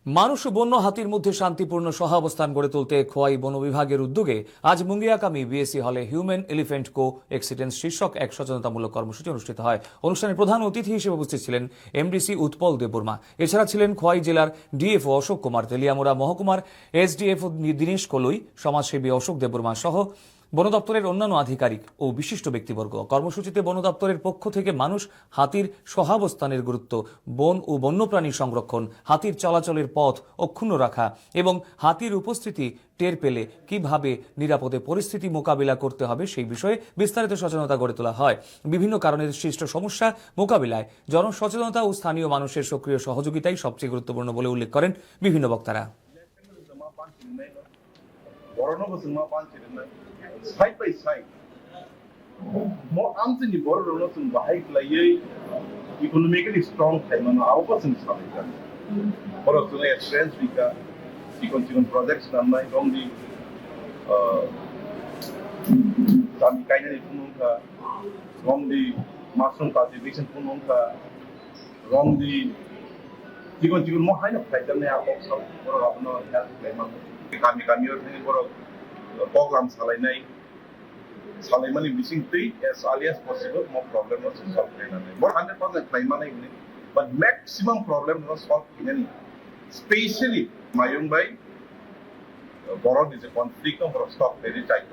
মানুষ ও বন্য হাতির মধ্যে শান্তিপূর্ণ সহাবস্থান গড়ে তুলতে খোয়াই বন বিভাগের উদ্যোগে আজ মুঙ্গিয়াকামী বিএসসি হলে হিউম্যান এলিফ্যান্ট কো এক্সিডেন্স শীর্ষক এক সচেতনতামূলক কর্মসূচি অনুষ্ঠিত হয়। অনুষ্ঠানে প্রধান অতিথি হিসেবে উপস্থিত ছিলেন এমডিসি উৎপল দেববর্মা। এছাড়া ছিলেন খোয়াই জেলার ডিএফও অশোক কুমার, তেলিয়ামুড়া মহকুমার এসডিএফও দীনেশ কলই, সমাজসেবী অশোক দেববর্মা সহ বন দপ্তরের অন্যান্য আধিকারিক ও বিশিষ্ট ব্যক্তিবর্গ। কর্মসূচিতে বন দপ্তরের পক্ষ থেকে মানুষ হাতির সহাবস্থানের গুরুত্ব, বন ও বন্যপ্রাণী সংরক্ষণ, হাতির চলাচলের পথ অক্ষুণ্ণ রাখা এবং হাতির উপস্থিতি টের পেলে কিভাবে নিরাপদে পরিস্থিতি মোকাবিলা করতে হবে সেই বিষয়ে বিস্তারিত সচেতনতা গড়ে তোলা হয়। বিভিন্ন কারণের সৃষ্ট সমস্যা মোকাবিলায় জনসচেতনতা ও স্থানীয় মানুষের সক্রিয় সহযোগিতাই সবচেয়ে গুরুত্বপূর্ণ বলে উল্লেখ করেন বিভিন্ন বক্তারা। Side by side, more anti border not in Bahai Lay, economically strong time on our person is coming. For us to experience, we continue projects done by only some kind of Pununka, from the mushroom cultivation Pununka, from the continue more high of time than they are also for our health claimant. Kami or program Salinay. Salimani missing 3 as early as possible, more problem was solved. More 100% claim money, but maximum problem was solved in any. Especially Mayung by Boron is a conflict of stock very tight.